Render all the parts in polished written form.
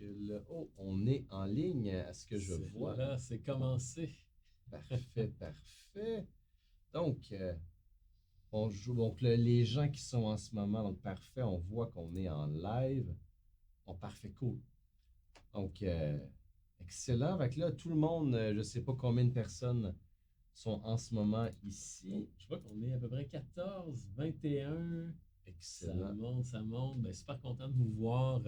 recule. Oh, on est en ligne, à ce que je vois. Là, c'est commencé. Parfait, parfait. Donc, on joue. Donc, les gens qui sont en ce moment, donc parfait, on voit qu'on est en live. Bon, parfait, cool. Donc, excellent. Fait que là, tout le monde, je sais pas combien de personnes sont en ce moment ici. Je vois qu'on est à peu près 14, 21. Excellent. Ça monte. Ben, super content de vous voir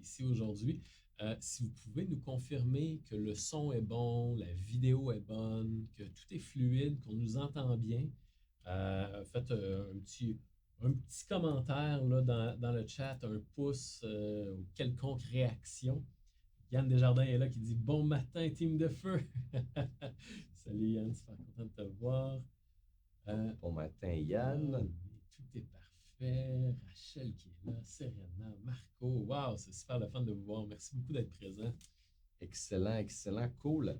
ici aujourd'hui. Si vous pouvez nous confirmer que le son est bon, la vidéo est bonne, que tout est fluide, qu'on nous entend bien, faites un petit commentaire là, dans le chat, un pouce ou quelconque réaction. Yann Desjardins est là qui dit bon matin, team de feu. Salut Yann, super content de te voir. Bon matin, Yann. Oui, tout est parfait. Rachel qui est là, Serena, Marco. Wow, c'est super le fun de vous voir. Merci beaucoup d'être présent. Excellent, excellent, cool.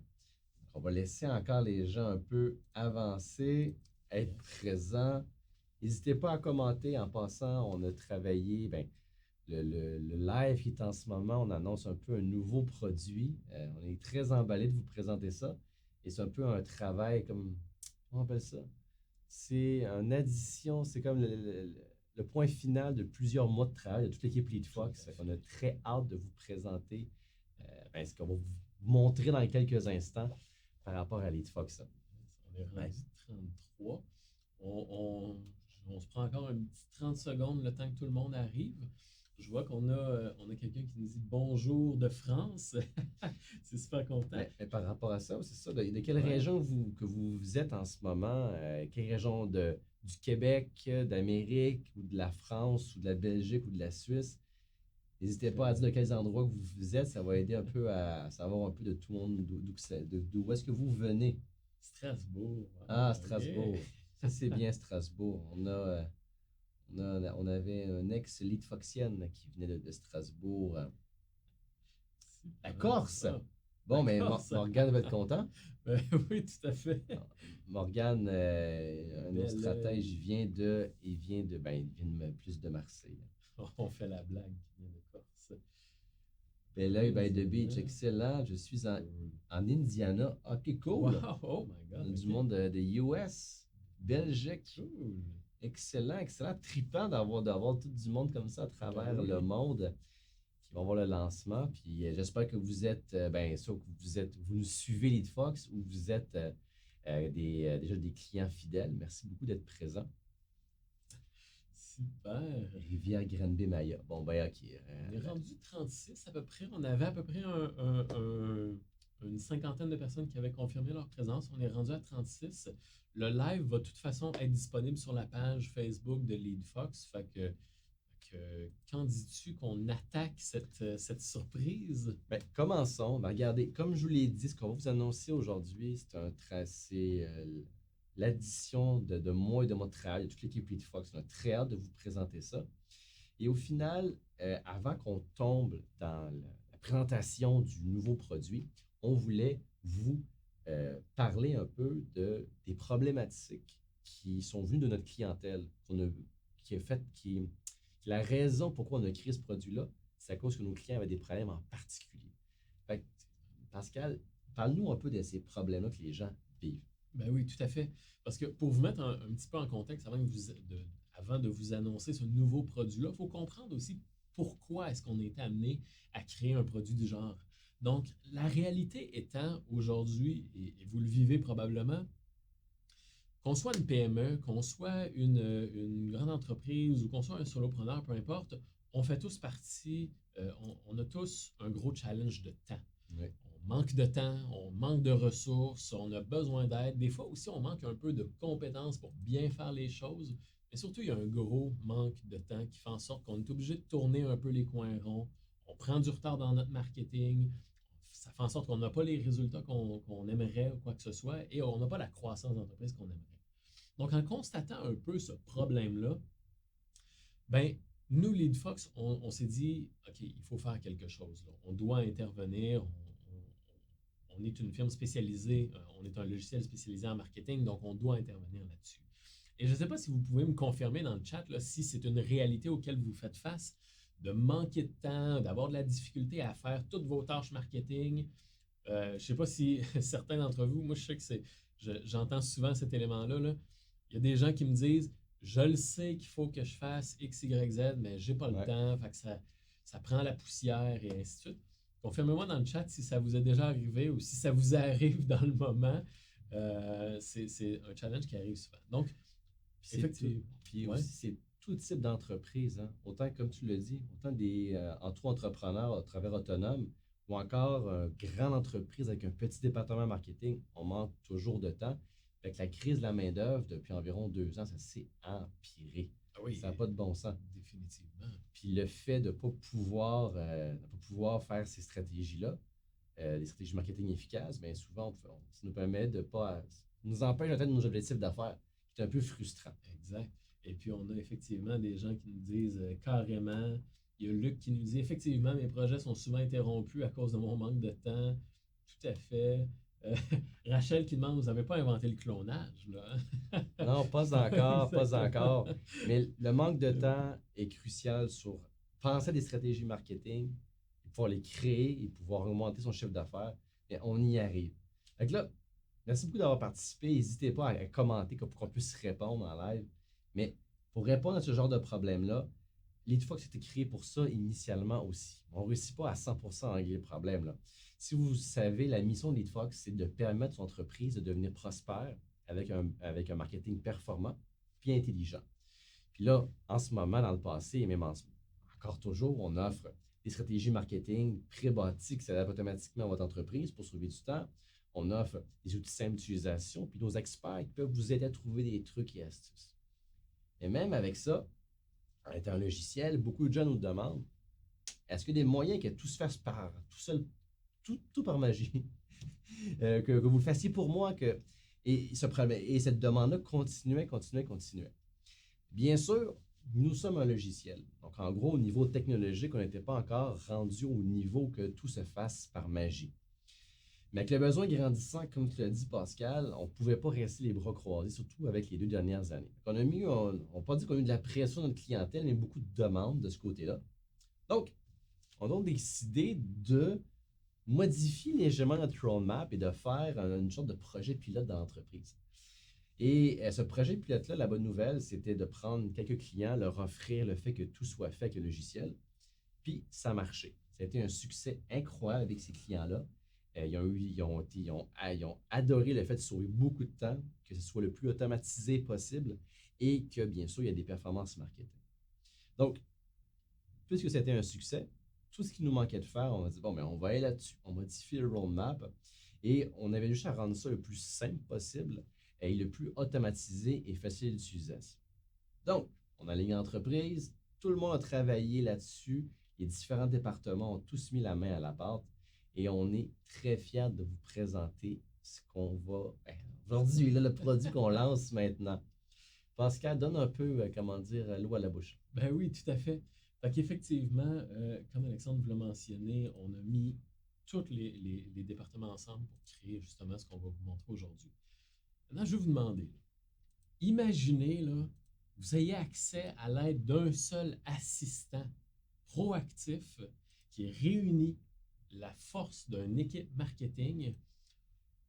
On va laisser encore les gens un peu avancer, être présents. N'hésitez pas à commenter. En passant, on a travaillé, le live qui est en ce moment, on annonce un peu un nouveau produit. On est très emballé de vous présenter ça. Et c'est un peu un travail comme, comment on appelle ça? C'est une addition, c'est comme le point final de plusieurs mois de travail de toute l'équipe LeadFox. On a très hâte de vous présenter ce qu'on va vous montrer dans quelques instants par rapport à LeadFox. On est rendu 33. On se prend encore un petit 30 secondes le temps que tout le monde arrive. Je vois on a quelqu'un qui nous dit bonjour de France. C'est super content. Mais par rapport à ça, c'est ça. De quelle région que vous êtes en ce moment? Quelle région du Québec, d'Amérique, ou de la France, ou de la Belgique, ou de la Suisse? N'hésitez pas à dire de quels endroits que vous êtes. Ça va aider un peu à savoir un peu de tout le monde d'où est-ce que vous venez. Strasbourg. Ah, Strasbourg. Okay. Ça, c'est bien Strasbourg. On avait un ex-lead foxienne qui venait de Strasbourg. La Corse! Bon, mais Morgane va être content. Oui, tout à fait. Morgane, un autre stratège, il vient de plus de Marseille. On fait la blague qui vient de Corse. Belleuil by the Beach, excellent. Je suis en Indiana. Ok, cool. Wow, oh my God. Du monde de US, Belgique. Cool. Excellent, excellent. Trippant d'avoir tout du monde comme ça à travers le monde qui vont voir le lancement. Puis j'espère que vous êtes, soit que vous nous suivez LeadFox ou vous êtes déjà des clients fidèles. Merci beaucoup d'être présents. Super. Rivière Granby-Maya. Bon, ben, OK. On est rendu 36 à peu près. On avait à peu près une cinquantaine de personnes qui avaient confirmé leur présence. On est rendu à 36. Le live va de toute façon être disponible sur la page Facebook de LeadFox. Fait que qu'en dis-tu qu'on attaque cette surprise? Ben, commençons. Ben, regardez, comme je vous l'ai dit, ce qu'on va vous annoncer aujourd'hui, c'est un tracé, l'addition de moi et de mon travail, de toute l'équipe LeadFox. On a très hâte de vous présenter ça. Et au final, avant qu'on tombe dans la présentation du nouveau produit, on voulait vous parler un peu des problématiques qui sont venues de notre clientèle, qui la raison pourquoi on a créé ce produit-là, c'est à cause que nos clients avaient des problèmes en particulier. Fait que, Pascal, parle-nous un peu de ces problèmes-là que les gens vivent. Ben oui, tout à fait. Parce que pour vous mettre un petit peu en contexte, avant de vous annoncer ce nouveau produit-là, il faut comprendre aussi pourquoi est-ce qu'on est amené à créer un produit du genre. Donc, la réalité étant aujourd'hui, et vous le vivez probablement, qu'on soit une PME, qu'on soit une grande entreprise ou qu'on soit un solopreneur, peu importe, on fait tous partie, on a tous un gros challenge de temps. Oui. On manque de temps, on manque de ressources, on a besoin d'aide. Des fois aussi, on manque un peu de compétences pour bien faire les choses. Mais surtout, il y a un gros manque de temps qui fait en sorte qu'on est obligé de tourner un peu les coins ronds. On prend du retard dans notre marketing. Ça fait en sorte qu'on n'a pas les résultats qu'on aimerait ou quoi que ce soit et on n'a pas la croissance d'entreprise qu'on aimerait. Donc, en constatant un peu ce problème-là, ben, nous, LeadFox, on s'est dit, OK, il faut faire quelque chose. Là. On doit intervenir. On est une firme spécialisée, on est un logiciel spécialisé en marketing, donc on doit intervenir là-dessus. Et je ne sais pas si vous pouvez me confirmer dans le chat là, si c'est une réalité auquel vous faites face, de manquer de temps, d'avoir de la difficulté à faire toutes vos tâches marketing. Je ne sais pas si certains d'entre vous, moi je sais que j'entends souvent cet élément-là. Là. Il y a des gens qui me disent, je le sais qu'il faut que je fasse X, Y, Z, mais j'ai pas le Ouais. temps, fait que ça prend la poussière et ainsi de suite. Confirmez-moi dans le chat si ça vous est déjà arrivé ou si ça vous arrive dans le moment. C'est un challenge qui arrive souvent. Donc, Puis effectivement. puis Ouais. aussi, c'est tout type d'entreprise, hein. Autant, comme tu le dis, autant des auto-entrepreneurs à travers autonome ou encore grande entreprise avec un petit département marketing, on manque toujours de temps. Fait que la crise de la main-d'œuvre, depuis environ 2 ans, ça s'est empiré. Ah oui, Ça n'a pas de bon sens. définitivement. Puis le fait de ne pas pouvoir, faire ces stratégies-là, des stratégies marketing efficaces, bien souvent, ça nous permet de pas, nous empêche d'atteindre nos objectifs d'affaires, qui est un peu frustrant. Exact. Et puis, on a effectivement des gens qui nous disent carrément, il y a Luc qui nous dit effectivement, mes projets sont souvent interrompus à cause de mon manque de temps. Tout à fait. Euh, Rachel qui demande, vous n'avez pas inventé le clonage, là? Hein? Non, pas encore, pas Exactement. encore. Mais le manque de temps est crucial sur penser à des stratégies marketing, et pouvoir les créer et pouvoir augmenter son chiffre d'affaires. Et on y arrive. Fait que là, merci beaucoup d'avoir participé. N'hésitez pas à commenter pour qu'on puisse répondre en live. Mais pour répondre à ce genre de problème-là, LeadFox était créé pour ça initialement aussi. On ne réussit pas à 100% à régler le problème, là. Si vous savez, la mission de LeadFox, c'est de permettre à son entreprise de devenir prospère avec un marketing performant puis intelligent. Puis là, en ce moment, dans le passé et même encore toujours, on offre des stratégies marketing pré-bâties qui s'adaptent automatiquement à votre entreprise pour sauver du temps. On offre des outils simples d'utilisation, puis nos experts qui peuvent vous aider à trouver des trucs et astuces. Et même avec ça, en étant un logiciel, beaucoup de gens nous demandent est-ce qu'il y a des moyens que tout se fasse par tout seul, tout par magie que vous le fassiez pour moi et cette demande-là continuait. Bien sûr, nous sommes un logiciel. Donc, en gros, au niveau technologique, on n'était pas encore rendu au niveau que tout se fasse par magie. Mais avec le besoin grandissant, comme tu l'as dit, Pascal, on ne pouvait pas rester les bras croisés, surtout avec les 2 dernières années. On n'a pas dit qu'on a eu de la pression de notre clientèle, mais beaucoup de demandes de ce côté-là. Donc, on a donc décidé de modifier légèrement notre roadmap et de faire une sorte de projet pilote dans l'entreprise. Et ce projet pilote-là, la bonne nouvelle, c'était de prendre quelques clients, leur offrir le fait que tout soit fait avec le logiciel. Puis ça a marché. Ça a été un succès incroyable avec ces clients-là. Ils ont adoré le fait de sauver beaucoup de temps, que ce soit le plus automatisé possible et que, bien sûr, il y a des performances marketing. Donc, puisque c'était un succès, tout ce qui nous manquait de faire, on a dit, bon, mais on va aller là-dessus. On modifie le roadmap et on avait juste à rendre ça le plus simple possible et le plus automatisé et facile d'utilisation. Donc, on a ligne entreprise, tout le monde a travaillé là-dessus, les différents départements ont tous mis la main à la pâte et on est très fiers de vous présenter ce qu'on va. Aujourd'hui, là, le produit qu'on lance maintenant. Pascal, donne un peu, comment dire, l'eau à la bouche. Ben oui, tout à fait. Fait qu'effectivement, comme Alexandre vous l'a mentionné, on a mis tous les départements ensemble pour créer justement ce qu'on va vous montrer aujourd'hui. Maintenant, je vais vous demander, là, imaginez, là, vous ayez accès à l'aide d'un seul assistant proactif qui réunit la force d'une équipe marketing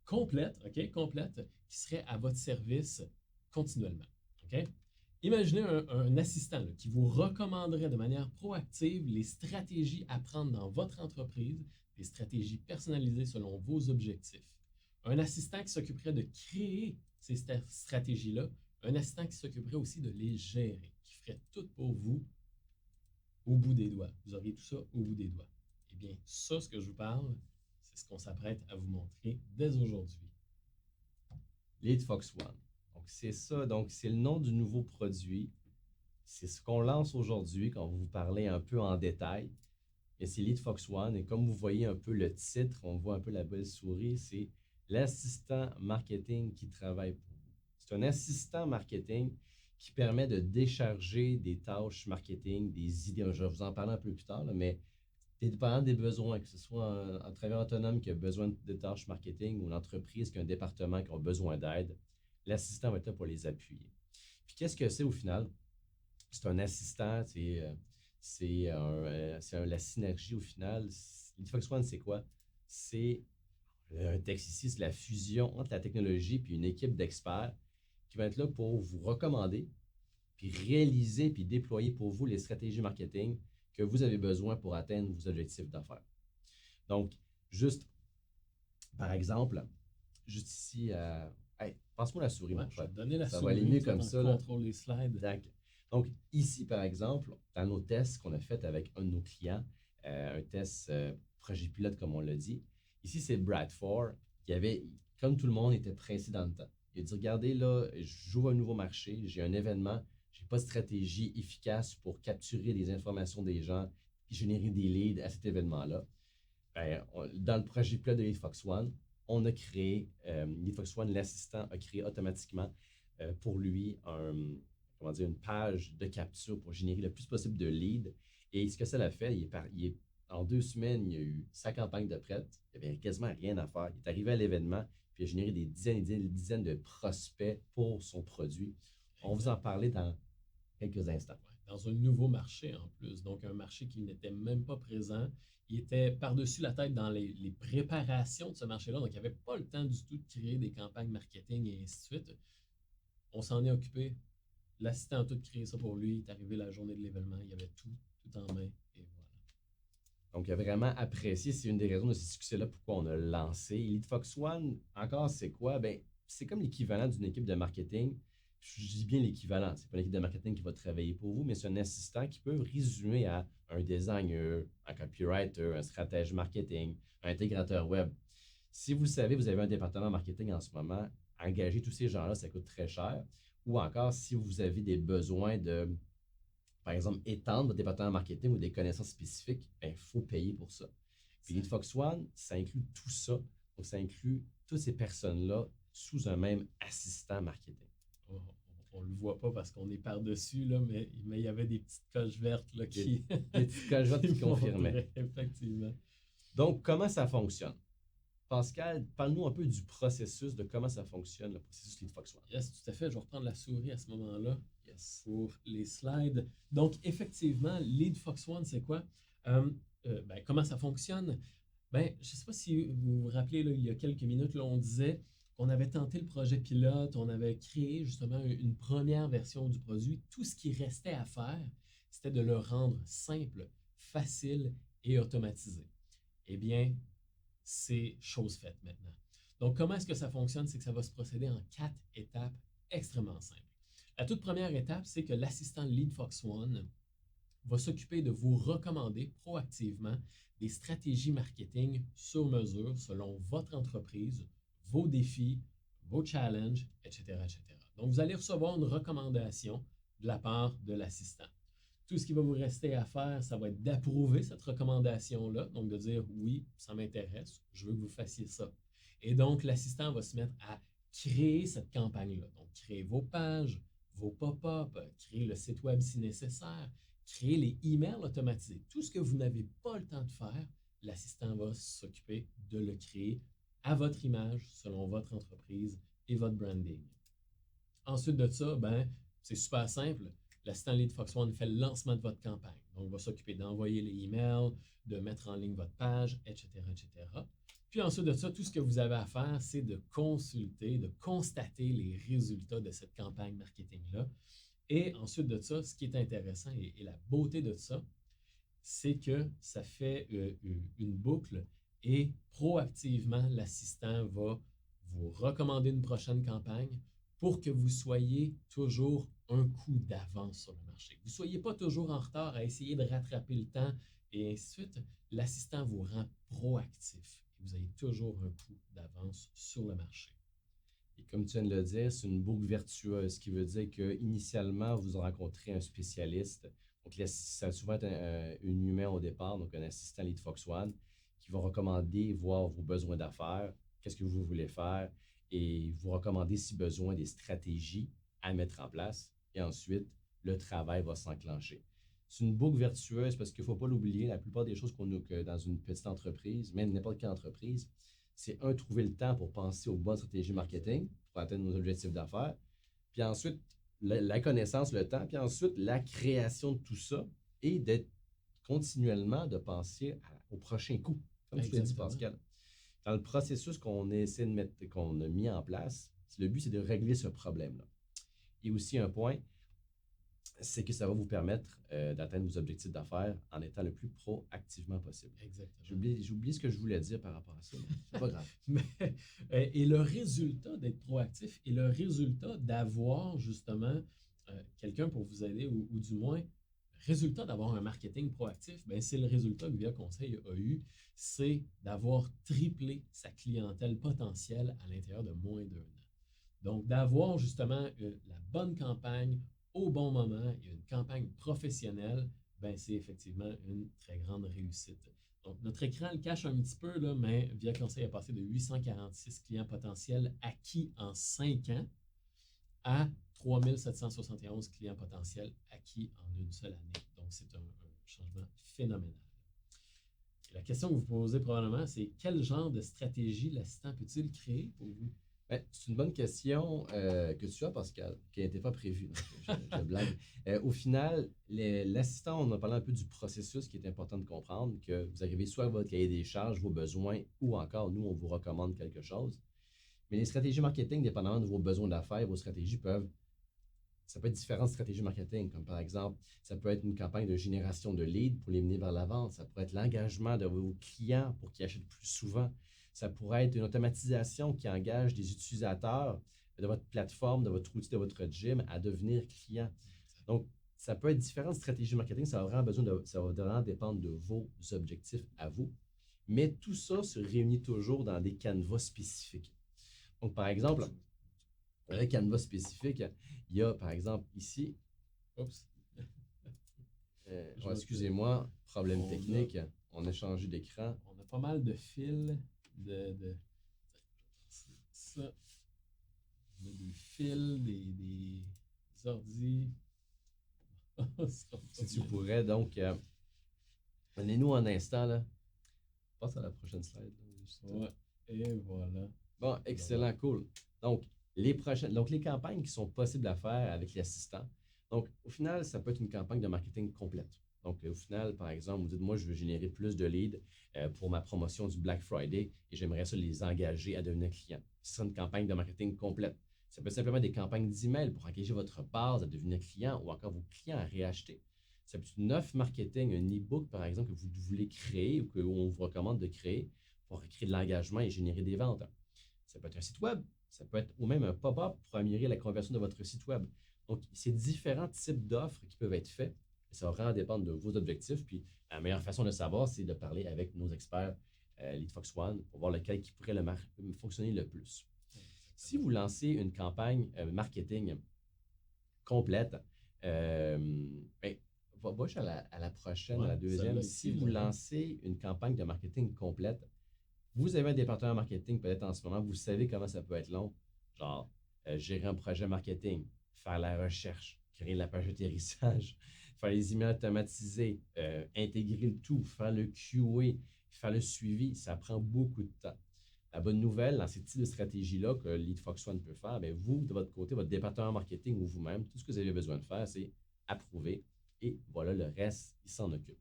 complète, OK, complète, qui serait à votre service continuellement. OK? Imaginez un assistant là, qui vous recommanderait de manière proactive les stratégies à prendre dans votre entreprise, des stratégies personnalisées selon vos objectifs. Un assistant qui s'occuperait de créer ces stratégies-là, un assistant qui s'occuperait aussi de les gérer, qui ferait tout pour vous au bout des doigts. Vous auriez tout ça au bout des doigts. Eh bien, ça, ce que je vous parle, c'est ce qu'on s'apprête à vous montrer dès aujourd'hui. LeadFox One. Donc, c'est ça. Donc, c'est le nom du nouveau produit. C'est ce qu'on lance aujourd'hui, quand vous parler un peu en détail. Et c'est LeadFox One. Et comme vous voyez un peu le titre, on voit un peu la belle souris, c'est l'assistant marketing qui travaille pour vous. C'est un assistant marketing qui permet de décharger des tâches marketing, des idées. Je vais vous en parler un peu plus tard, là, mais dépendant des besoins, que ce soit un travailleur autonome qui a besoin de tâches marketing ou une entreprise qui a un département qui a besoin d'aide, l'assistant va être là pour les appuyer. Puis qu'est-ce que c'est au final? C'est un assistant, La synergie au final. Lead Fox One, c'est quoi? C'est un texte ici, c'est la fusion entre la technologie et une équipe d'experts qui va être là pour vous recommander, puis réaliser, puis déployer pour vous les stratégies marketing que vous avez besoin pour atteindre vos objectifs d'affaires. Donc, juste, par exemple, juste ici, hey, passe-moi la souris, Ouais, mon je vais frère. te donner la Ça souris. va aller mieux Toi, comme t'en ça, là. contrôles les slides. Donc, ici, par exemple, dans nos tests qu'on a fait avec un de nos clients, un test projet pilote, comme on l'a dit, ici, c'est Bradford qui avait, comme tout le monde, était pressé dans le temps. Il a dit, regardez, là, j'ouvre un nouveau marché, j'ai un événement, j'ai pas de stratégie efficace pour capturer les informations des gens et générer des leads à cet événement-là. Dans le projet pilote de LeadFox One, on a créé, LeadFox One, l'assistant a créé automatiquement pour lui une page de capture pour générer le plus possible de leads. Et ce que ça l'a fait, en 2 semaines, il y a eu sa campagne de prête. Il n'y avait quasiment rien à faire. Il est arrivé à l'événement, puis il a généré des dizaines et des dizaines de prospects pour son produit. On va vous en parler dans quelques instants. Ouais, dans un nouveau marché en plus, donc un marché qui n'était même pas présent. Il était par-dessus la tête dans les préparations de ce marché-là, donc il n'avait pas le temps du tout de créer des campagnes marketing et ainsi de suite. On s'en est occupé. L'assistant a tout créé ça pour lui. Il est arrivé la journée de l'événement, il y avait tout en main, et voilà. Donc, il a vraiment apprécié. C'est une des raisons de ce succès-là pourquoi on a lancé. Elite Fox One, encore, c'est quoi? Ben, c'est comme l'équivalent d'une équipe de marketing. Je dis bien l'équivalent. C'est pas une équipe de marketing qui va travailler pour vous, mais c'est un assistant qui peut résumer à un designer, un copywriter, un stratège marketing, un intégrateur web. Si vous le savez, vous avez un département marketing en ce moment, engager tous ces gens-là, ça coûte très cher. Ou encore, si vous avez des besoins de, par exemple, étendre votre département marketing ou des connaissances spécifiques, il faut payer pour ça. Puis Lead Fox One, ça inclut tout ça. Donc, ça inclut toutes ces personnes-là sous un même assistant marketing. On le voit pas parce qu'on est par-dessus, là, mais il y avait des petites coches vertes là, qui. Des petites coches vertes qui confirmaient. Effectivement. Donc, comment ça fonctionne? Pascal, parle-nous un peu du processus, de comment ça fonctionne, le processus Lead Fox One. Yes, tout à fait. Je vais reprendre la souris à ce moment-là. Yes. Pour les slides. Donc, effectivement, Lead Fox One, c'est quoi? Comment ça fonctionne? Je ne sais pas si vous vous rappelez, là, il y a quelques minutes, là, on disait qu'on avait tenté le projet pilote, on avait créé justement une première version du produit. Tout ce qui restait à faire, c'était de le rendre simple, facile et automatisé. Eh bien, c'est chose faite maintenant. Donc, comment est-ce que ça fonctionne? C'est que ça va se procéder en 4 étapes extrêmement simples. La toute première étape, c'est que l'assistant Lead Fox One va s'occuper de vous recommander proactivement des stratégies marketing sur mesure selon votre entreprise, vos défis, vos challenges, etc., etc. Donc, vous allez recevoir une recommandation de la part de l'assistant. Tout ce qui va vous rester à faire, ça va être d'approuver cette recommandation-là, donc de dire oui, ça m'intéresse, je veux que vous fassiez ça. Et donc, l'assistant va se mettre à créer cette campagne-là. Donc, créer vos pages, vos pop-up, créer le site web si nécessaire, créer les emails automatisés. Tout ce que vous n'avez pas le temps de faire, l'assistant va s'occuper de le créer à votre image, selon votre entreprise et votre branding. Ensuite de ça, c'est super simple. L'assistant Lead Fox One fait le lancement de votre campagne. Donc, il va s'occuper d'envoyer les emails, de mettre en ligne votre page, etc., etc. Puis ensuite de ça, tout ce que vous avez à faire, c'est de consulter, de constater les résultats de cette campagne marketing-là. Et ensuite de ça, ce qui est intéressant et la beauté de ça, c'est que ça fait une boucle et proactivement, l'assistant va vous recommander une prochaine campagne pour que vous soyez toujours un coup d'avance sur le marché. Vous ne soyez pas toujours en retard à essayer de rattraper le temps et ainsi de suite. L'assistant vous rend proactif et vous avez toujours un coup d'avance sur le marché. Et comme tu viens de le dire, c'est une boucle vertueuse, ce qui veut dire qu'initialement, vous rencontrez un spécialiste. Donc, ça va souvent être un humain au départ, donc un assistant Lead Fox One, qui va recommander, voir vos besoins d'affaires, qu'est-ce que vous voulez faire, et vous recommander, si besoin, des stratégies à mettre en place. Et ensuite, le travail va s'enclencher. C'est une boucle vertueuse parce qu'il ne faut pas l'oublier, la plupart des choses qu'on a que dans une petite entreprise, même n'importe quelle entreprise, c'est trouver le temps pour penser aux bonnes stratégies marketing pour atteindre nos objectifs d'affaires. Puis ensuite, la connaissance, le temps. Puis ensuite, la création de tout ça et d'être continuellement de penser au prochain coup. Comme tu l'as dit, Exactement. Pascal. Dans le processus qu'on essaie de mettre, qu'on a mis en place, le but, c'est de régler ce problème-là. Et aussi un point, c'est que ça va vous permettre d'atteindre vos objectifs d'affaires en étant le plus proactivement possible. Exactement. J'ai oublié ce que je voulais dire par rapport à ça, mais c'est pas grave. Et le résultat d'être proactif et le résultat d'avoir justement quelqu'un pour vous aider ou du moins, résultat d'avoir un marketing proactif, ben c'est le résultat que Via Conseil a eu, c'est d'avoir triplé sa clientèle potentielle à l'intérieur de moins d'1 an. Donc, d'avoir justement la bonne campagne au bon moment et une campagne professionnelle, ben c'est effectivement une très grande réussite. Donc, notre écran le cache un petit peu, là, mais Via Conseil est passé de 846 clients potentiels acquis en 5 ans à 3771 clients potentiels acquis en une seule année. Donc, c'est un changement phénoménal. Et la question que vous posez probablement, c'est quel genre de stratégie l'assistant peut-il créer pour vous? Ben, c'est une bonne question que tu as, Pascal, qui n'était pas prévue. Je blague. Au final, l'assistant, on a parlé un peu du processus qui est important de comprendre, que vous arrivez soit à votre cahier des charges, vos besoins, ou encore, nous, on vous recommande quelque chose. Mais les stratégies marketing, dépendamment de vos besoins d'affaires, vos stratégies ça peut être différentes stratégies marketing, comme par exemple, ça peut être une campagne de génération de leads pour les mener vers la vente. Ça pourrait être l'engagement de vos clients pour qu'ils achètent plus souvent. Ça pourrait être une automatisation qui engage des utilisateurs de votre plateforme, de votre outil, de votre gym à devenir clients. Donc, ça peut être différentes stratégies marketing. Ça va vraiment dépendre de vos objectifs à vous. Mais tout ça se réunit toujours dans des canevas spécifiques. Donc, par exemple, un canevas spécifique, il y a, par exemple, ici, Oups. excusez-moi, problème On technique, on a changé d'écran. On a pas mal de fils de ça. On a des fils, des ordis. Si tu pourrais, donc, donnez-nous un instant, là. Passe à la prochaine slide. Ouais, et voilà. Bon, excellent, cool. Donc, les campagnes qui sont possibles à faire avec l'assistant. Donc, au final, ça peut être une campagne de marketing complète. Donc, au final, par exemple, vous dites, moi, je veux générer plus de leads pour ma promotion du Black Friday et j'aimerais ça les engager à devenir clients. Ce sera une campagne de marketing complète. Ça peut être simplement des campagnes d'email pour engager votre base à devenir client ou encore vos clients à réacheter. Ça peut être une offre marketing, un e-book, par exemple, que vous voulez créer ou qu'on vous recommande de créer pour créer de l'engagement et générer des ventes. Ça peut être un site web, ça peut être ou même un pop-up pour améliorer la conversion de votre site web. Donc, c'est différents types d'offres qui peuvent être faits. Et ça va vraiment dépendre de vos objectifs. Puis, la meilleure façon de savoir, c'est de parler avec nos experts LeadFox One pour voir lequel qui pourrait fonctionner le plus. Si vous lancez une campagne marketing complète, ben, à la prochaine, à la deuxième. Si vous lancez une campagne de marketing complète, vous avez un département marketing peut-être en ce moment, vous savez comment ça peut être long. Genre, gérer un projet marketing, faire la recherche, créer la page d'atterrissage, faire les emails automatisés, intégrer le tout, faire le QA, faire le suivi. Ça prend beaucoup de temps. La bonne nouvelle, dans ces types de stratégies-là que LeadFox One peut faire, bien, vous, de votre côté, votre département marketing ou vous-même, tout ce que vous avez besoin de faire, c'est approuver et voilà, le reste, il s'en occupe.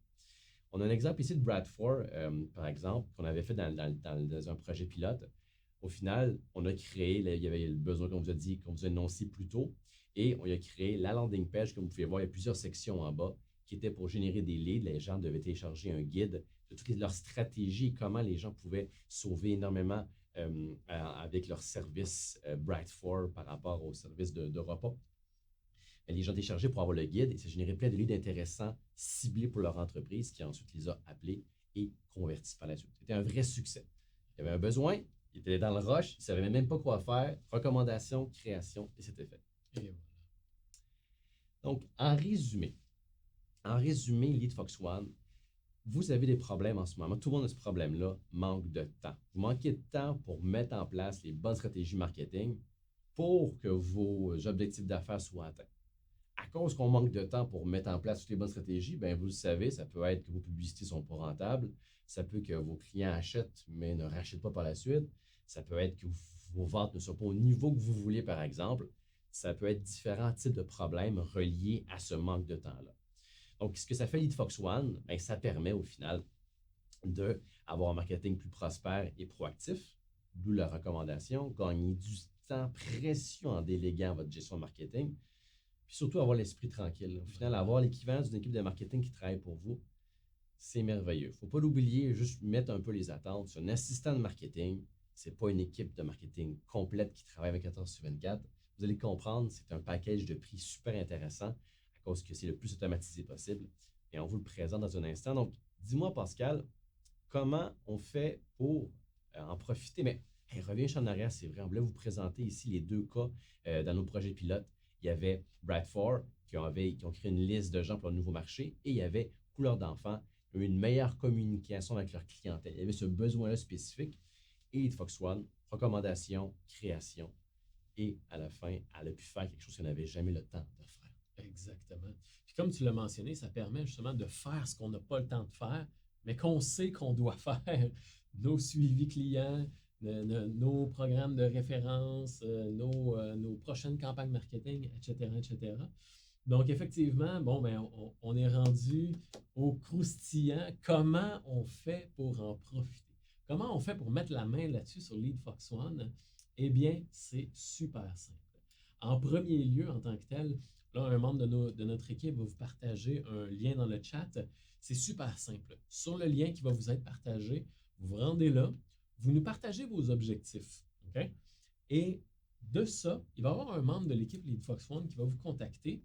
On a un exemple ici de Bradford, par exemple, qu'on avait fait dans un projet pilote. Au final, on a créé, il y avait le besoin qu'on vous a dit, qu'on vous a énoncé plus tôt, et on a créé la landing page, comme vous pouvez voir, il y a plusieurs sections en bas qui étaient pour générer des leads. Les gens devaient télécharger un guide de toutes leurs stratégies, comment les gens pouvaient sauver énormément avec leur service Bradford par rapport au service de repas. Les gens téléchargeaient pour avoir le guide et ça générait plein de leads intéressants ciblés pour leur entreprise qui ensuite les a appelés et convertis par la suite. C'était un vrai succès. Il y avait un besoin, il était dans le rush, il ne savait même pas quoi faire. Recommandation, création et c'était fait. Et voilà. Donc, en résumé, LeadFox One, vous avez des problèmes en ce moment. Tout le monde a ce problème-là, manque de temps. Vous manquez de temps pour mettre en place les bonnes stratégies marketing pour que vos objectifs d'affaires soient atteints. À cause qu'on manque de temps pour mettre en place toutes les bonnes stratégies, bien, vous le savez, ça peut être que vos publicités ne sont pas rentables, ça peut que vos clients achètent mais ne rachètent pas par la suite, ça peut être que vos ventes ne sont pas au niveau que vous voulez, par exemple. Ça peut être différents types de problèmes reliés à ce manque de temps-là. Donc, ce que ça fait LeadFox One, ben, ça permet au final d'avoir un marketing plus prospère et proactif, d'où la recommandation, gagner du temps précieux en déléguant votre gestion de marketing, puis surtout avoir l'esprit tranquille. Au final, avoir l'équivalent d'une équipe de marketing qui travaille pour vous, c'est merveilleux. Il ne faut pas l'oublier, juste mettre un peu les attentes. C'est un assistant de marketing, ce n'est pas une équipe de marketing complète qui travaille 24 heures sur 24. Vous allez comprendre, c'est un package de prix super intéressant à cause que c'est le plus automatisé possible. Et on vous le présente dans un instant. Donc, dis-moi, Pascal, comment on fait pour en profiter? Mais hey, reviens en arrière, c'est vrai. On voulait vous présenter ici les deux cas dans nos projets pilotes. Il y avait Bradford qui ont créé une liste de gens pour un nouveau marché et il y avait Couleur d'enfant qui ont eu une meilleure communication avec leur clientèle. Il y avait ce besoin-là spécifique et Fox One, recommandation, création et à la fin, elle a pu faire quelque chose qu'elle n'avait jamais le temps de faire. Exactement. Puis comme tu l'as mentionné, ça permet justement de faire ce qu'on n'a pas le temps de faire, mais qu'on sait qu'on doit faire. Nos suivis clients, nos programmes de référence, nos prochaines campagnes marketing, etc., etc. Donc, effectivement, bon, ben, on est rendu au croustillant. Comment on fait pour en profiter? Comment on fait pour mettre la main là-dessus sur LeadFox One? Eh bien, c'est super simple. En premier lieu, en tant que tel, là, un membre de notre équipe va vous partager un lien dans le chat. C'est super simple. Sur le lien qui va vous être partagé, vous vous rendez là, vous nous partagez vos objectifs. OK? Et de ça, il va y avoir un membre de l'équipe LeadFox One qui va vous contacter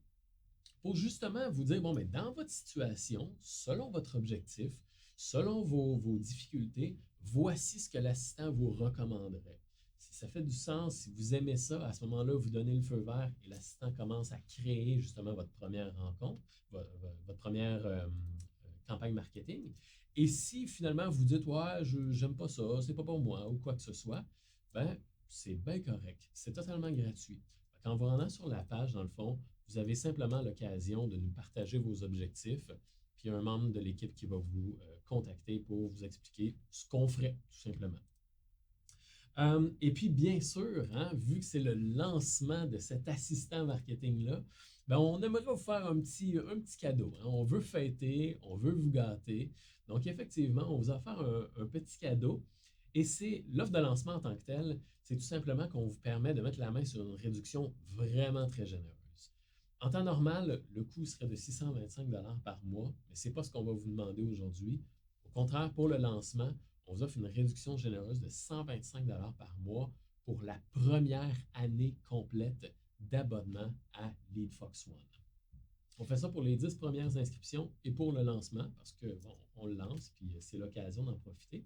pour justement vous dire, bon, mais dans votre situation, selon votre objectif, selon vos difficultés, voici ce que l'assistant vous recommanderait. Si ça fait du sens, si vous aimez ça, à ce moment-là, vous donnez le feu vert et l'assistant commence à créer justement votre première rencontre, votre première campagne marketing. Et si finalement vous dites, ouais, j'aime pas ça, c'est pas pour moi ou quoi que ce soit, ben, c'est bien correct. C'est totalement gratuit. En vous rendant sur la page, dans le fond, vous avez simplement l'occasion de nous partager vos objectifs, puis un membre de l'équipe qui va vous contacter pour vous expliquer ce qu'on ferait, tout simplement. Et puis, bien sûr, hein, vu que c'est le lancement de cet assistant marketing-là, ben, on aimerait vous faire un petit cadeau. Hein. On veut fêter, on veut vous gâter. Donc, effectivement, on vous a offert un petit cadeau. Et c'est l'offre de lancement en tant que telle, c'est tout simplement qu'on vous permet de mettre la main sur une réduction vraiment très généreuse. En temps normal, le coût serait de 625 par mois, mais ce n'est pas ce qu'on va vous demander aujourd'hui. Au contraire, pour le lancement, on vous offre une réduction généreuse de 125 par mois pour la première année complète d'abonnement à LeadFox One. On fait ça pour les 10 premières inscriptions et pour le lancement, parce que bon, on le lance, puis c'est l'occasion d'en profiter.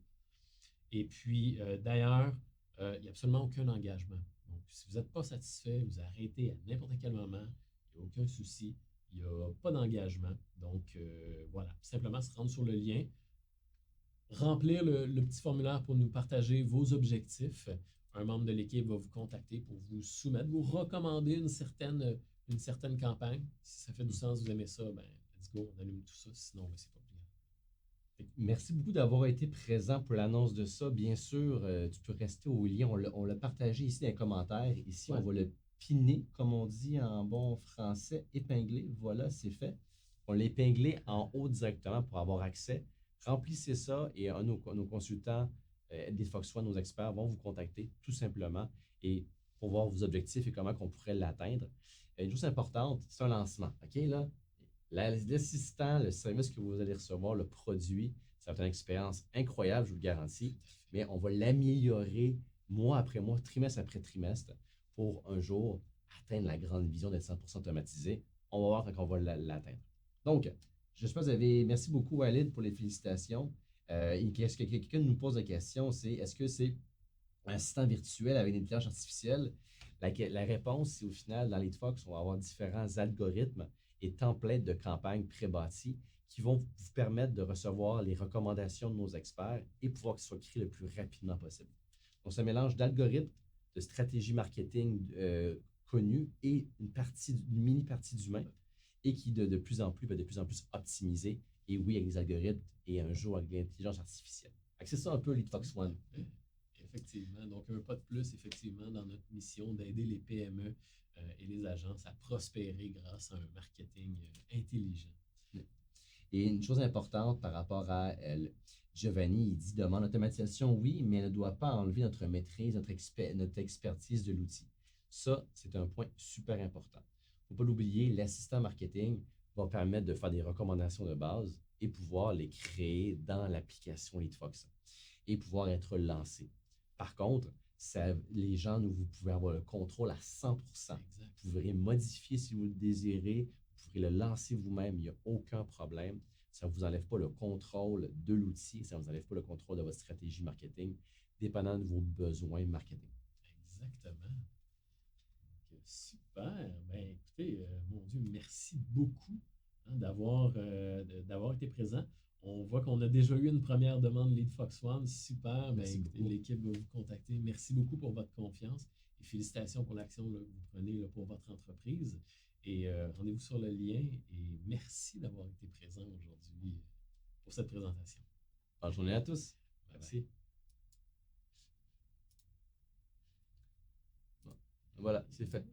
Et puis, d'ailleurs, il n'y a absolument aucun engagement. Donc, si vous n'êtes pas satisfait, vous arrêtez à n'importe quel moment, il n'y a aucun souci, il n'y a pas d'engagement. Donc, voilà, simplement se rendre sur le lien, remplir le petit formulaire pour nous partager vos objectifs. Un membre de l'équipe va vous contacter pour vous soumettre, vous recommander une certaine campagne. Si ça fait du sens, vous aimez ça, ben let's go, on allume tout ça, sinon, ben, c'est pas obligatoire. Merci beaucoup d'avoir été présent pour l'annonce de ça. Bien sûr, tu peux rester au lien. On l'a partagé ici dans les commentaires. Ici, Ouais. on va le piner, comme on dit en bon français, épingler. Voilà, c'est fait. On l'a épinglé en haut directement pour avoir accès. Remplissez ça et nos consultants, des Fox One, nos experts, vont vous contacter tout simplement et pour voir vos objectifs et comment on pourrait l'atteindre. Une chose importante, c'est un lancement. OK, là? L'assistant, le service que vous allez recevoir, le produit, ça va être une expérience incroyable, je vous le garantis, mais on va l'améliorer mois après mois, trimestre après trimestre, pour un jour atteindre la grande vision d'être 100% automatisé. On va voir quand on va l'atteindre. Donc, je pense que vous avez. Merci beaucoup, Walid, pour les félicitations. Est-ce que quelqu'un nous pose la question, c'est est-ce que c'est un assistant virtuel avec une intelligence artificielle? La réponse, c'est au final, dans LeadFox, on va avoir différents algorithmes et templates de campagne pré-bâtis qui vont vous permettre de recevoir les recommandations de nos experts et pouvoir que ce soit créé le plus rapidement possible. Donc, c'est un mélange d'algorithmes, de stratégies marketing connues et une mini-partie d'humain et qui de plus en plus va de plus en plus optimiser. Et oui, avec des algorithmes et un jour avec l'intelligence artificielle. C'est ça un peu LeadFox One. Effectivement. Donc, un pas de plus, effectivement, dans notre mission d'aider les PME et les agences à prospérer grâce à un marketing intelligent. Et une chose importante par rapport à Giovanni, il dit demande automatisation, oui, mais elle ne doit pas enlever notre maîtrise, notre expertise de l'outil. Ça, c'est un point super important. Il ne faut pas l'oublier, l'assistant marketing va permettre de faire des recommandations de base et pouvoir les créer dans l'application LeadFox et pouvoir être lancé. Par contre, les gens, vous pouvez avoir le contrôle à 100%. Exact. Vous pourrez modifier si vous le désirez, vous pourrez le lancer vous-même, il n'y a aucun problème. Ça ne vous enlève pas le contrôle de l'outil, ça ne vous enlève pas le contrôle de votre stratégie marketing, dépendant de vos besoins marketing. Exactement. Donc, super. Ben, écoutez, mon Dieu, merci beaucoup d'avoir été présent. On voit qu'on a déjà eu une première demande Lead Fox One. Super. Ben, Merci écoutez, beaucoup. l'équipe va vous contacter. Merci beaucoup pour votre confiance et félicitations pour l'action que vous prenez là, pour votre entreprise. Et rendez-vous sur le lien. Et merci d'avoir été présent aujourd'hui pour cette présentation. Bonne journée à tous. Merci. Voilà, c'est fait.